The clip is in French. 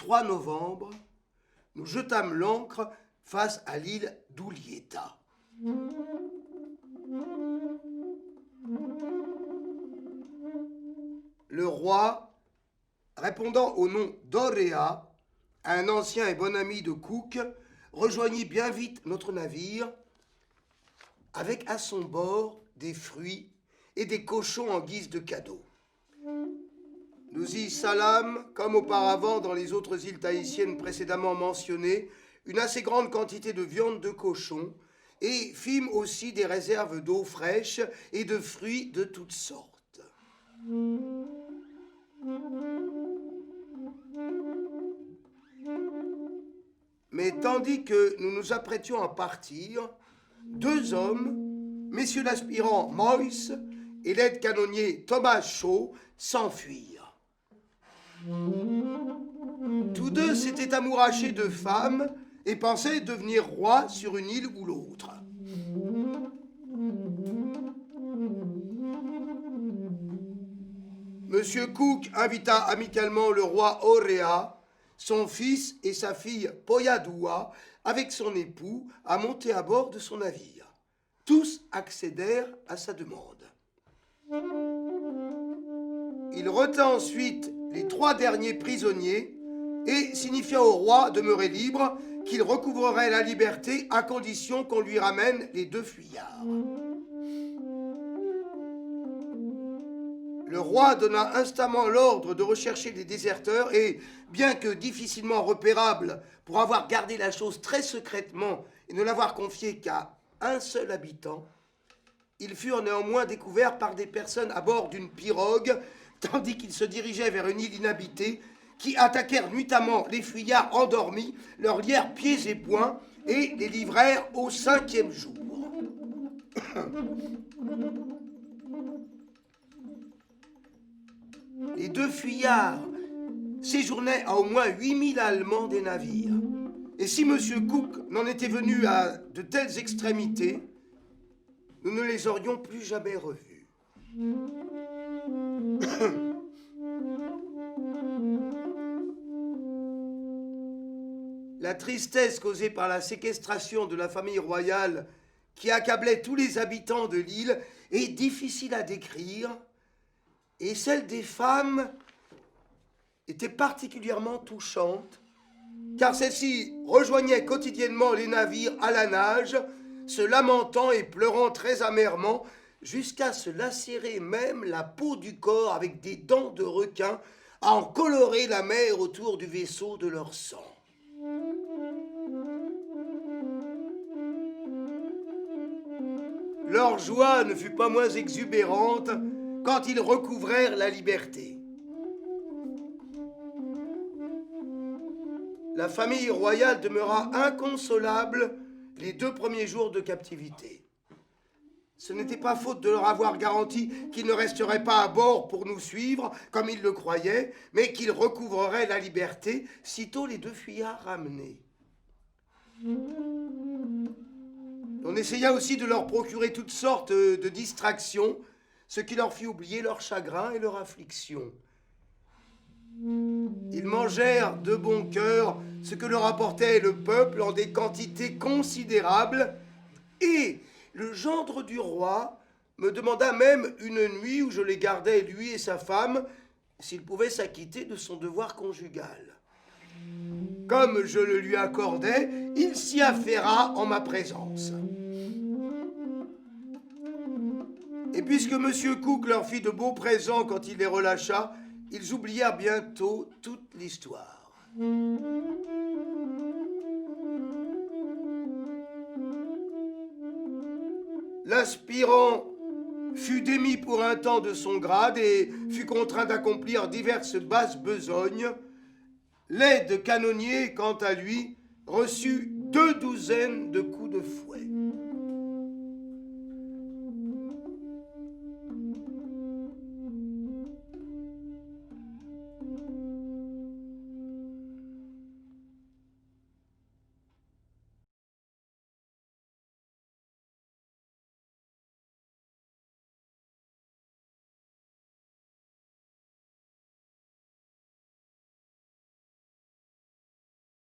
3 novembre, nous jetâmes l'ancre face à l'île d'Ulieta. Le roi, répondant au nom d'Orea, un ancien et bon ami de Cook, rejoignit bien vite notre navire, avec à son bord des fruits et des cochons en guise de cadeau. Nous y salâmes, comme auparavant dans les autres îles tahitiennes précédemment mentionnées, une assez grande quantité de viande de cochon, et fîmes aussi des réserves d'eau fraîche et de fruits de toutes sortes. Mais tandis que nous nous apprêtions à partir, 2 hommes, messieurs l'aspirant Moyse et l'aide-canonnier Thomas Shaw, s'enfuirent. Tous deux s'étaient amourachés de femmes et pensaient devenir rois sur une île ou l'autre. Monsieur Cook invita amicalement le roi Orea, son fils et sa fille Poyadua, avec son époux, à monter à bord de son navire. Tous accédèrent à sa demande. Il retint ensuite les 3 derniers prisonniers et signifia au roi, demeuré libre, qu'il recouvrerait la liberté à condition qu'on lui ramène les 2 fuyards. Le roi donna instamment l'ordre de rechercher les déserteurs et, bien que difficilement repérables pour avoir gardé la chose très secrètement et ne l'avoir confiée qu'à un seul habitant, ils furent néanmoins découverts par des personnes à bord d'une pirogue, tandis qu'ils se dirigeaient vers une île inhabitée, qui attaquèrent nuitamment les fuyards endormis, leur lièrent pieds et poings et les livrèrent au 5e jour. Les 2 fuyards séjournaient à au moins 8000 Allemands des navires. Et si M. Cook n'en était venu à de telles extrémités, nous ne les aurions plus jamais revus. La tristesse causée par la séquestration de la famille royale qui accablait tous les habitants de l'île est difficile à décrire, et celle des femmes était particulièrement touchante, car celles-ci rejoignaient quotidiennement les navires à la nage, se lamentant et pleurant très amèrement, jusqu'à se lacérer même la peau du corps avec des dents de requin, à en colorer la mer autour du vaisseau de leur sang. Leur joie ne fut pas moins exubérante quand ils recouvrèrent la liberté. La famille royale demeura inconsolable les 2 premiers jours de captivité. Ce n'était pas faute de leur avoir garanti qu'ils ne resteraient pas à bord pour nous suivre, comme ils le croyaient, mais qu'ils recouvreraient la liberté sitôt les 2 fuyards ramenés. On essaya aussi de leur procurer toutes sortes de distractions, ce qui leur fit oublier leur chagrin et leur affliction. Ils mangèrent de bon cœur ce que leur apportait le peuple en des quantités considérables, et le gendre du roi me demanda même une nuit où je les gardais, lui et sa femme, s'il pouvait s'acquitter de son devoir conjugal. Comme je le lui accordais, il s'y affaira en ma présence. Et puisque M. Cook leur fit de beaux présents quand il les relâcha, ils oublièrent bientôt toute l'histoire. L'aspirant fut démis pour un temps de son grade et fut contraint d'accomplir diverses basses besognes. L'aide-canonnier, quant à lui, reçut 2 douzaines de coups de fouet.